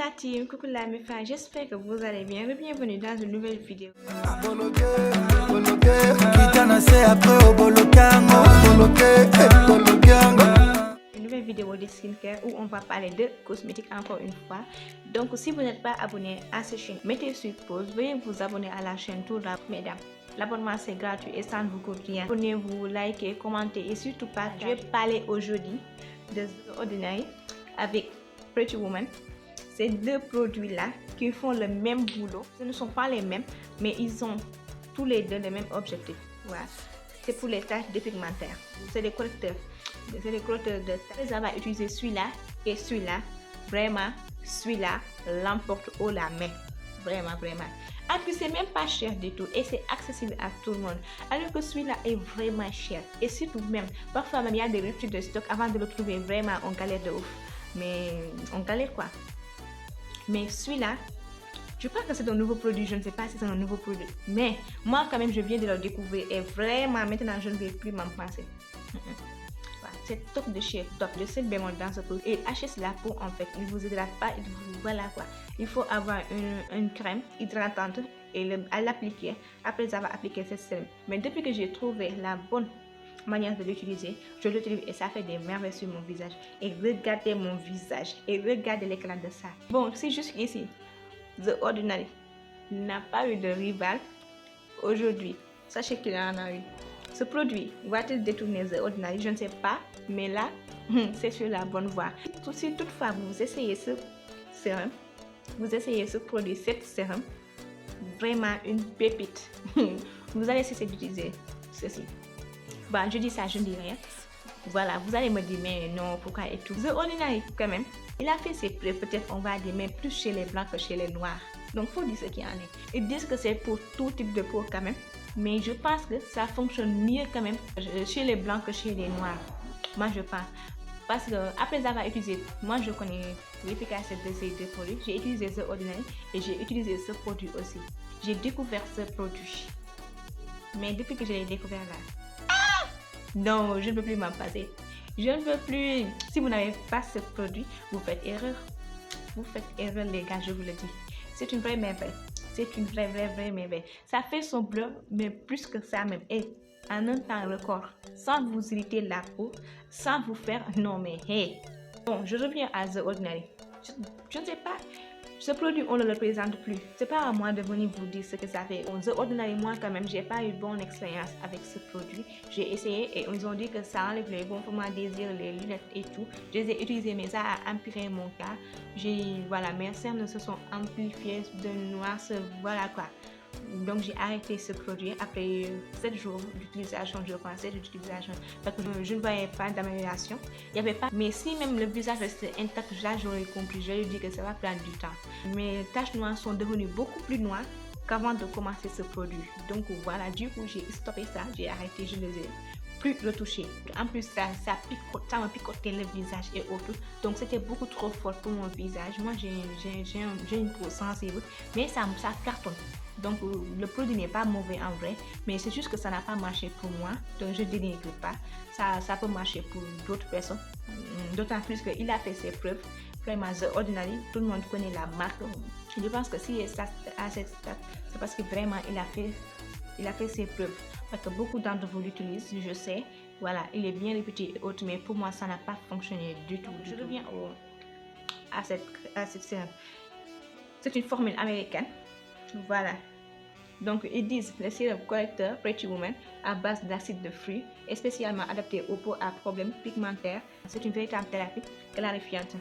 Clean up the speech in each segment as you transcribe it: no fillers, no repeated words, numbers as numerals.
la team, coucou la MFA, j'espère que vous allez bien. Bienvenue dans une nouvelle vidéo. Une nouvelle vidéo de skincare où on va parler de cosmétiques encore une fois. Donc si vous n'êtes pas abonné à cette chaîne, mettez sur pause, veuillez vous abonner à la chaîne tout d'abord, mesdames. L'abonnement c'est gratuit et ça ne vous coûte rien. Abonnez-vous, likez, commentez et surtout partagez. Je vais parler aujourd'hui de The Ordinary avec Pretty Woman. Ces deux produits-là qui font le même boulot, ce ne sont pas les mêmes, mais ils ont tous les deux le même objectif. Voilà. C'est pour les taches dépigmentaires. C'est des correcteurs. C'est des correcteurs de taches. On va utiliser celui-là et celui-là. Vraiment, celui-là l'emporte haut la main. Vraiment, vraiment. En plus, c'est même pas cher du tout et c'est accessible à tout le monde. Alors que celui-là est vraiment cher. Et surtout même, parfois même il y a des ruptures de stock avant de le trouver. Vraiment, on galère de ouf. Mais on galère quoi. Mais celui-là, je pense que c'est un nouveau produit, je ne sais pas si c'est un nouveau produit. Mais moi quand même, je viens de le découvrir et vraiment maintenant, je ne vais plus m'en passer. Voilà, c'est top de chez top. Le seul bémol dans ce produit. Et HS la peau en fait, il vous hydrate pas, voilà quoi. Il faut avoir une crème hydratante et à l'appliquer après avoir appliqué cette sérum. Mais depuis que j'ai trouvé la bonne manière de l'utiliser, je l'utilise et ça fait des merveilles sur mon visage. Et regardez mon visage et regardez l'éclat de ça. Bon, c'est jusqu'ici, The Ordinary n'a pas eu de rival aujourd'hui. Sachez qu'il en a eu. Ce produit va-t-il détourner The Ordinary? Je ne sais pas, mais là, c'est sur la bonne voie. Si toutefois vous essayez ce sérum, vous essayez ce produit, cette sérum, vraiment une pépite. Vous allez cesser d'utiliser ceci. Bon, je dis ça, je ne dis rien. Voilà, vous allez me dire, mais non, pourquoi et tout. The Ordinary, quand même, il a fait ses preuves, peut-être on va dire, mais plus chez les blancs que chez les noirs. Donc, faut dire ce qu'il y en est. Ils disent que c'est pour tout type de peau, quand même. Mais je pense que ça fonctionne mieux, quand même, chez les blancs que chez les noirs. Moi, je pense. Parce que, après avoir utilisé, moi, je connais l'efficacité de ces deux produits. J'ai utilisé The Ordinary et j'ai utilisé ce produit aussi. J'ai découvert ce produit. Mais depuis que je l'ai découvert là, non, je ne peux plus m'en passer. Je ne veux plus. Si vous n'avez pas ce produit, vous faites erreur. Vous faites erreur, les gars, je vous le dis. C'est une vraie merveille. C'est une vraie merveille. Ça fait son bleu, mais plus que ça même. Et en un temps record, sans vous irriter la peau, sans vous faire. Non, mais hey. Bon, je reviens à The Ordinary. Je ne sais pas. Ce produit, on ne le présente plus. C'est pas à moi de venir vous dire ce que ça fait. The Ordinary, moi quand même, j'ai pas eu bonne expérience avec ce produit. J'ai essayé et ils ont dit que ça enlève les gonflements des yeux, les lunettes et tout. Je les ai utilisés, mais ça a empiré mon cas. Voilà, mes cernes se sont amplifiées de noirceur, voilà quoi. Donc j'ai arrêté ce produit après 7 jours d'utilisation, je crois, 7 jours d'utilisation, parce que je ne voyais pas d'amélioration. Il n'y avait pas. Mais si même le visage restait intact, là j'aurais compris. Je lui dis que ça va prendre du temps. Mes taches noires sont devenues beaucoup plus noires qu'avant de commencer ce produit. Donc voilà, du coup j'ai stoppé ça, j'ai arrêté, je ne les ai plus retouchés. En plus ça me picotait le visage et autres. Donc c'était beaucoup trop fort pour mon visage. Moi j'ai une peau sensible, mais ça cartonne. Donc le produit n'est pas mauvais en vrai, mais c'est juste que ça n'a pas marché pour moi, donc je ne dénigre pas. Ça peut marcher pour d'autres personnes, d'autant plus qu'il a fait ses preuves. Vraiment The Ordinary, tout le monde connaît la marque. Je pense que si ça à cette stade, c'est parce que vraiment il a fait ses preuves. Parce que beaucoup d'entre vous l'utilisent, je sais. Voilà, il est bien réputé et autres, mais pour moi ça n'a pas fonctionné du tout. Je reviens à cette sérum. C'est une formule américaine. Voilà, donc ils disent le sérum correcteur Pretty Woman à base d'acide de fruits est spécialement adapté aux peaux à problèmes pigmentaires. C'est une véritable thérapie clarifiante.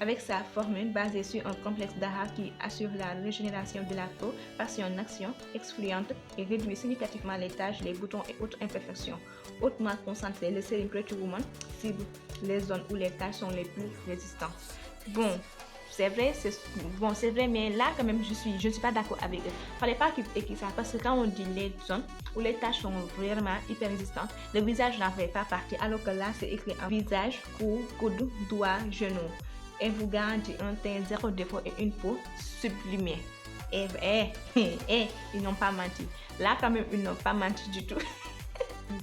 Avec sa formule basée sur un complexe d'AHA qui assure la régénération de la peau par son action exfoliante et réduit significativement les taches, les boutons et autres imperfections. Hautement concentré, le sérum Pretty Woman cible les zones où les taches sont les plus résistantes. Bon, c'est vrai, mais là quand même je ne suis pas d'accord avec eux. Fallait pas qu'ils écrivent ça parce que quand on dit les zones où les taches sont vraiment hyper résistantes, le visage n'en fait pas partie, alors que là c'est écrit en visage, cou, coude, doigt, genou. Et vous garantit un teint zéro défaut et une peau sublimée. Ils n'ont pas menti. Là quand même ils n'ont pas menti du tout.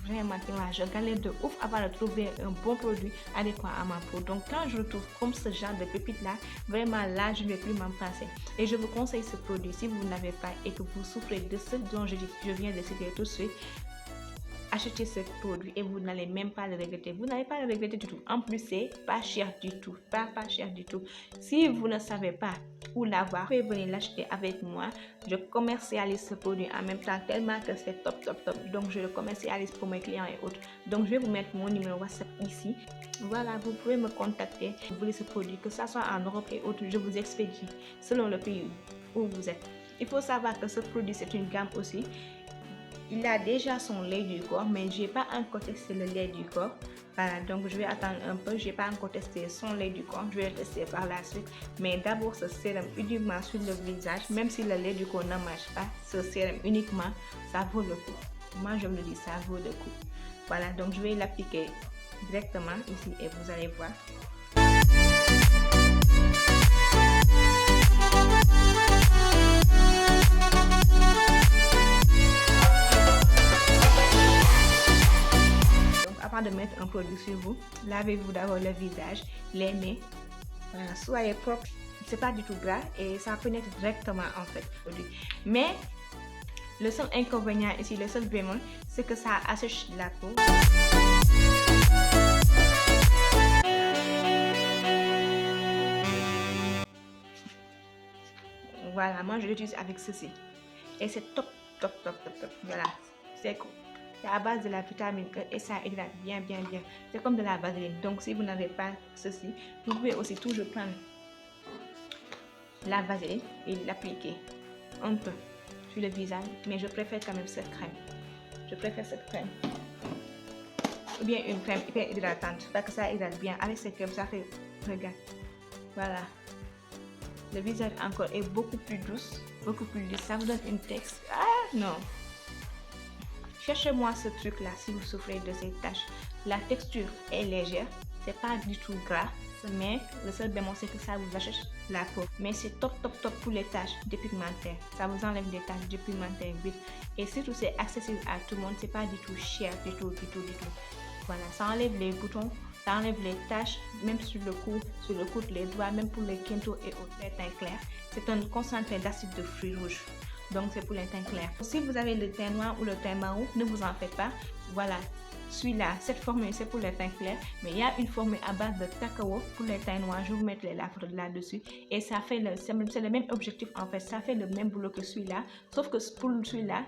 vraiment je galère de ouf avant de trouver un bon produit adéquat à ma peau. Donc quand je retrouve comme ce genre de pépite là, vraiment là je ne vais plus m'en passer. Et je vous conseille ce produit si vous n'avez pas et que vous souffrez de ce dont je viens de citer tout de suite. Achetez ce produit et vous n'allez même pas le regretter. Vous n'allez pas le regretter du tout. En plus, c'est pas cher du tout. Pas cher du tout. Si vous ne savez pas où l'avoir, vous pouvez venir l'acheter avec moi. Je commercialise ce produit en même temps tellement que c'est top. Donc, je le commercialise pour mes clients et autres. Donc, je vais vous mettre mon numéro WhatsApp ici. Voilà, vous pouvez me contacter. Vous voulez ce produit, que ce soit en Europe et autres, je vous expédie selon le pays où vous êtes. Il faut savoir que ce produit, c'est une gamme aussi. Il a déjà son lait du corps, mais je n'ai pas encore testé le lait du corps. Voilà, donc je vais attendre un peu. Je n'ai pas encore testé son lait du corps. Je vais le tester par la suite. Mais d'abord, ce sérum uniquement sur le visage. Même si le lait du corps ne marche pas, ce sérum uniquement, ça vaut le coup. Moi, je me dis, ça vaut le coup. Voilà, donc je vais l'appliquer directement ici et vous allez voir. Avant de mettre un produit sur vous, lavez-vous d'abord le visage, les mains. Voilà, soyez propre. C'est pas du tout gras et ça pénètre directement en fait. Mais le seul inconvénient ici, le seul bémol, c'est que ça assèche la peau. Voilà, moi je l'utilise avec ceci et c'est top. Voilà, c'est cool. C'est à base de la vitamine E et ça hydrate bien. C'est comme de la vaseline. Donc si vous n'avez pas ceci, vous pouvez aussi toujours prendre la vaseline et l'appliquer un peu sur le visage. Mais je préfère quand même cette crème. Ou bien une crème hyper hydratante parce que ça hydrate bien. Avec cette crème, ça fait, regarde. Voilà. Le visage encore est beaucoup plus douce, beaucoup plus lisse. Ça vous donne une texture. Ah non! Cherchez-moi ce truc-là si vous souffrez de ces taches. La texture est légère, c'est pas du tout gras, mais le seul bémol c'est que ça vous assèche la peau. Mais c'est top pour les taches dépigmentaires. Ça vous enlève des taches dépigmentaires vite. Et surtout c'est accessible à tout le monde, c'est pas du tout cher du tout. Voilà, ça enlève les boutons, ça enlève les taches, même sur le cou, les doigts, même pour les quintos et autres, les teints clairs. C'est un concentré d'acide de fruits rouges. Donc c'est pour les teints clairs. Si vous avez le teint noir ou le teint marron, ne vous en faites pas. Voilà, celui-là, cette formule c'est pour les teints clairs, mais il y a une formule à base de cacao pour les teints noirs. Je vous mettrai la photo là-dessus et ça fait c'est le même objectif en fait. Ça fait le même boulot que celui-là, sauf que pour celui-là,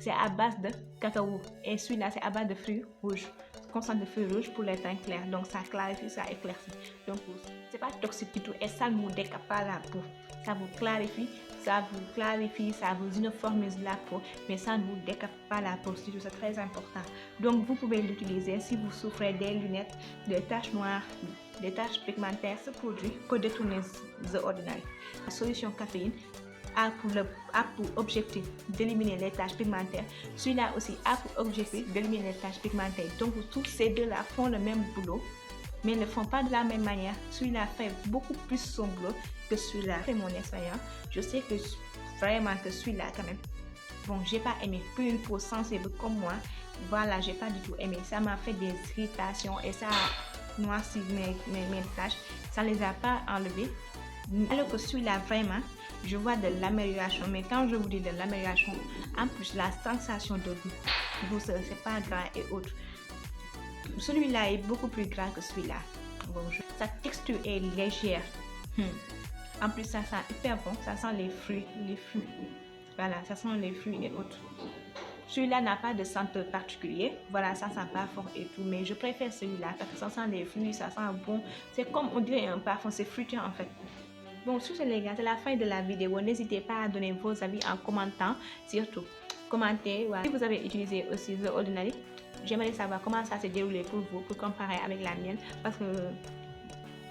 c'est à base de cacao et celui-là c'est à base de fruits rouges. Concentré de fruits rouges pour les teints clairs. Donc ça clarifie, ça éclaircit. Donc c'est pas toxique du tout et ça ne vous décape pas la peau. Ça vous clarifie, ça vous uniformise la peau, mais ça ne vous décape pas la peau, c'est très important. Donc vous pouvez l'utiliser si vous souffrez des lunettes, des taches noires, des taches pigmentaires. Ce produit peut détourner The Ordinary. La solution caféine a pour objectif d'éliminer les taches pigmentaires. Celui-là aussi a pour objectif d'éliminer les taches pigmentaires. Donc tous ces deux-là font le même boulot, mais ne font pas de la même manière. Celui-là fait beaucoup plus son boulot que celui-là. C'est mon expérience. Je sais que vraiment que celui-là quand même, bon, j'ai pas aimé. Pour une peau sensible comme moi, voilà, j'ai pas du tout aimé. Ça m'a fait des irritations et ça a noirci mes taches. Ça les a pas enlevées. Alors que celui-là vraiment, je vois de l'amélioration. Mais quand je vous dis de l'amélioration, en plus la sensation de douceur, c'est pas gras et autres. Celui-là est beaucoup plus gras que celui-là. Bon, sa texture est légère. En plus, ça sent hyper bon. Ça sent les fruits. Voilà, ça sent les fruits et autres. Celui-là n'a pas de senteur particulier. Voilà, ça sent pas fort et tout. Mais je préfère celui-là parce que ça sent les fruits, ça sent bon. C'est comme on dirait un parfum, c'est fruité en fait. Bon, sur ce les gars, c'est la fin de la vidéo. N'hésitez pas à donner vos avis en commentant. Surtout, commentez. Voilà. Si vous avez utilisé aussi The Ordinary, j'aimerais savoir comment ça s'est déroulé pour vous, pour comparer avec la mienne. Parce que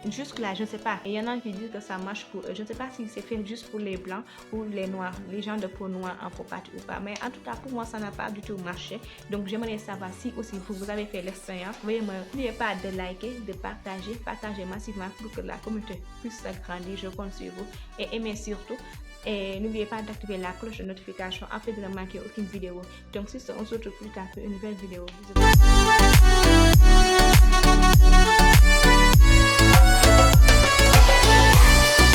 jusque là, je ne sais pas. Il y en a qui disent que ça marche pour eux. Je ne sais pas si c'est fait juste pour les blancs ou les noirs, les gens de peau noire en peau pâte ou pas. Mais en tout cas, pour moi, ça n'a pas du tout marché. Donc, j'aimerais savoir si aussi vous avez fait l'expérience. N'oubliez pas de liker, de partager massivement pour que la communauté puisse s'agrandir. Je compte sur vous. Et aimez surtout. Et n'oubliez pas d'activer la cloche de notification afin de ne manquer aucune vidéo. Donc, si on se retrouve plus tard pour une nouvelle vidéo.